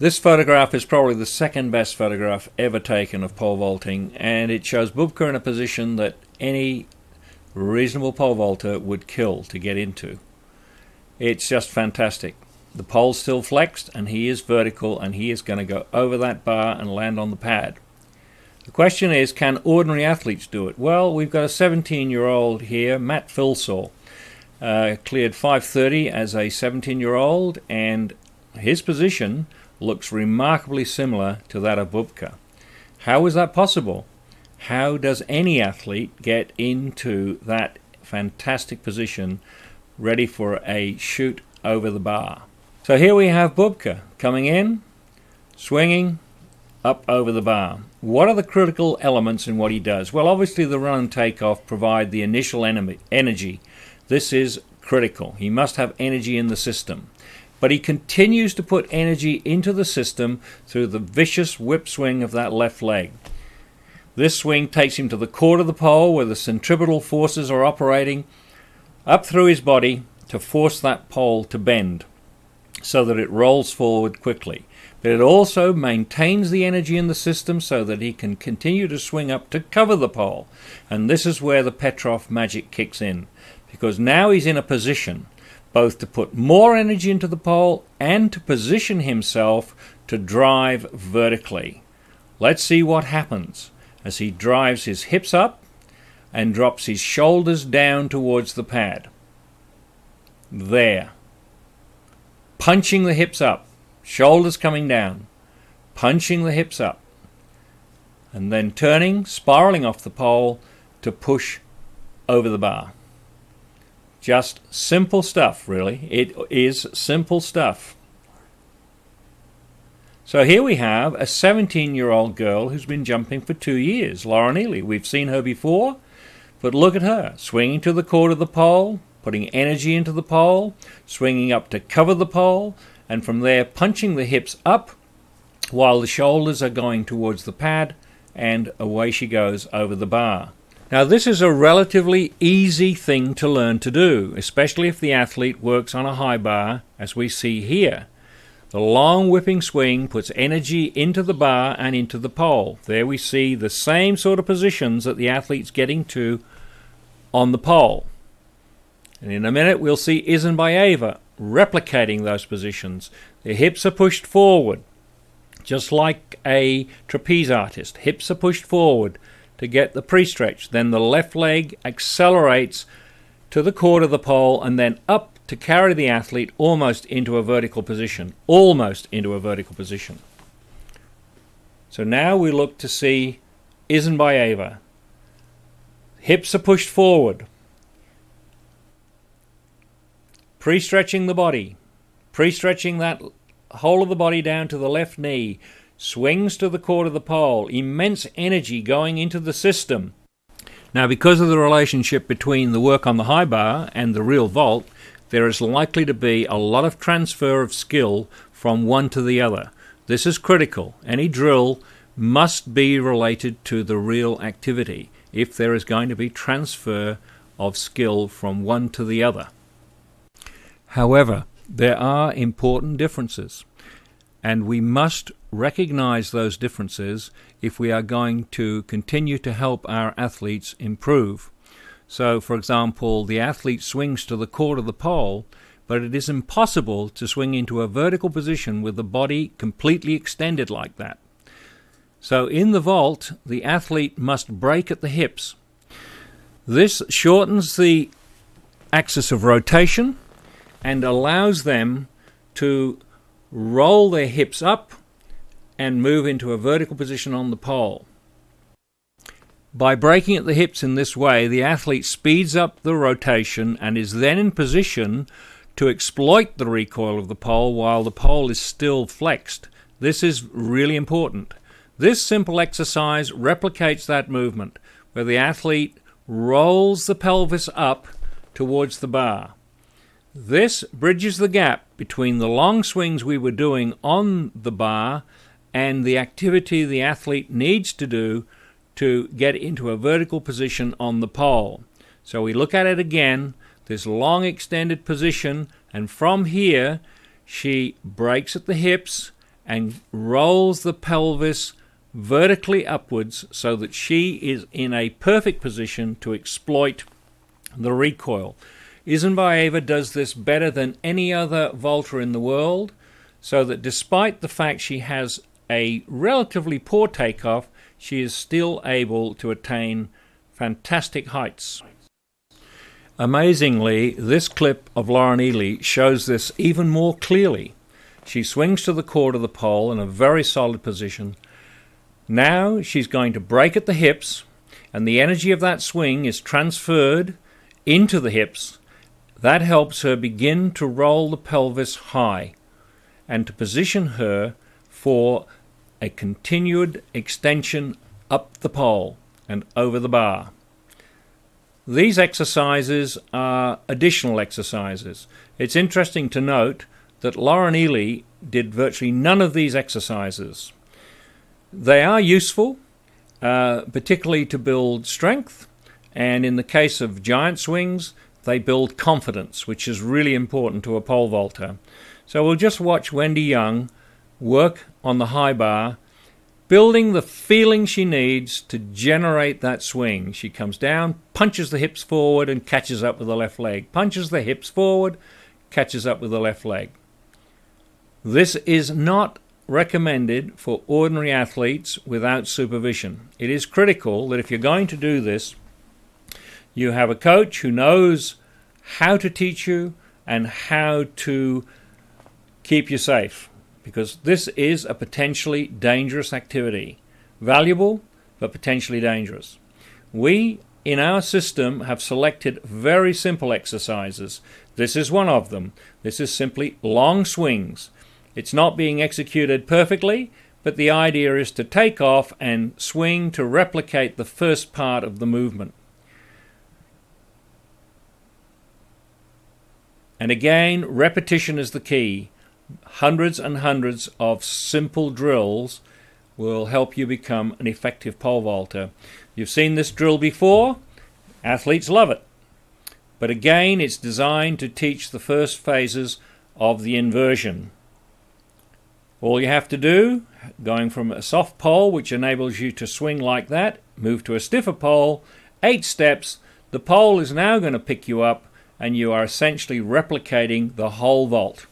This photograph is probably the second best photograph ever taken of pole vaulting, and it shows Bubka in a position that any reasonable pole vaulter would kill to get into. It's just fantastic. The pole's still flexed and he is vertical, and he is going to go over that bar and land on the pad. The question is, can ordinary athletes do it? Well, we've got a 17-year-old here, Matt Filsaw, cleared 5:30 as a 17-year-old, and his position looks remarkably similar to that of Bubka. How is that possible? How does any athlete get into that fantastic position ready for a shoot over the bar? So here we have Bubka coming in, swinging up over the bar. What are the critical elements in what he does? Well, obviously the run and takeoff provide the initial energy. This is critical. He must have energy in the system. But he continues to put energy into the system through the vicious whip swing of that left leg. This swing takes him to the core of the pole where the centripetal forces are operating up through his body to force that pole to bend so that it rolls forward quickly. But it also maintains the energy in the system so that he can continue to swing up to cover the pole. And this is where the Petrov magic kicks in, because now he's in a position both to put more energy into the pole and to position himself to drive vertically. Let's see what happens as he drives his hips up and drops his shoulders down towards the pad. There. Punching the hips up, shoulders coming down, punching the hips up, and then turning, spiraling off the pole to push over the bar. Just simple stuff, really. It is simple stuff. So here we have a 17-year-old girl who's been jumping for 2 years, Lauren Ely. We've seen her before, but look at her, swinging to the core of the pole, putting energy into the pole, swinging up to cover the pole, and from there punching the hips up while the shoulders are going towards the pad, and away she goes over the bar. Now this is a relatively easy thing to learn to do, especially if the athlete works on a high bar, as we see here. The long whipping swing puts energy into the bar and into the pole. There we see the same sort of positions that the athlete's getting to on the pole. And in a minute we'll see Isinbayeva replicating those positions. The hips are pushed forward, just like a trapeze artist. Hips are pushed forward to get the pre-stretch. Then the left leg accelerates to the core of the pole and then up to carry the athlete almost into a vertical position. Almost into a vertical position. So now we look to see Isinbayeva. Hips are pushed forward. Pre-stretching the body. Pre-stretching that whole of the body down to the left knee. Swings to the core of the pole, immense energy going into the system. Now, because of the relationship between the work on the high bar and the real vault, there is likely to be a lot of transfer of skill from one to the other. This is critical. Any drill must be related to the real activity if there is going to be transfer of skill from one to the other. However, there are important differences, and we must recognize those differences if we are going to continue to help our athletes improve. So, for example, the athlete swings to the core of the pole, but it is impossible to swing into a vertical position with the body completely extended like that. So in the vault, the athlete must break at the hips. This shortens the axis of rotation and allows them to roll their hips up and move into a vertical position on the pole. By breaking at the hips in this way, the athlete speeds up the rotation and is then in position to exploit the recoil of the pole while the pole is still flexed. This is really important. This simple exercise replicates that movement where the athlete rolls the pelvis up towards the bar. This bridges the gap between the long swings we were doing on the bar and the activity the athlete needs to do to get into a vertical position on the pole. So we look at it again, this long extended position, and from here she breaks at the hips and rolls the pelvis vertically upwards so that she is in a perfect position to exploit the recoil. Isinbayeva does this better than any other vaulter in the world, so that despite the fact she has a relatively poor takeoff, she is still able to attain fantastic heights. Amazingly, this clip of Lauren Ely shows this even more clearly. She swings to the core of the pole in a very solid position. Now she's going to break at the hips, and the energy of that swing is transferred into the hips. That helps her begin to roll the pelvis high and to position her for a continued extension up the pole and over the bar. These exercises are additional exercises. It's interesting to note that Lauren Ely did virtually none of these exercises. They are useful, particularly to build strength, and in the case of giant swings, they build confidence, which is really important to a pole vaulter. So we'll just watch Wendy Young work on the high bar, building the feeling she needs to generate that swing. She comes down, punches the hips forward, and catches up with the left leg. Punches the hips forward, catches up with the left leg. This is not recommended for ordinary athletes without supervision. It is critical that if you're going to do this, you have a coach who knows how to teach you and how to keep you safe, because this is a potentially dangerous activity. Valuable, but potentially dangerous. We, in our system, have selected very simple exercises. This is one of them. This is simply long swings. It's not being executed perfectly, but the idea is to take off and swing to replicate the first part of the movement. And again, repetition is the key. Hundreds and hundreds of simple drills will help you become an effective pole vaulter. You've seen this drill before. Athletes love it. But again, it's designed to teach the first phases of the inversion. All you have to do, going from a soft pole, which enables you to swing like that, move to a stiffer pole, 8 steps, the pole is now going to pick you up, and you are essentially replicating the whole vault.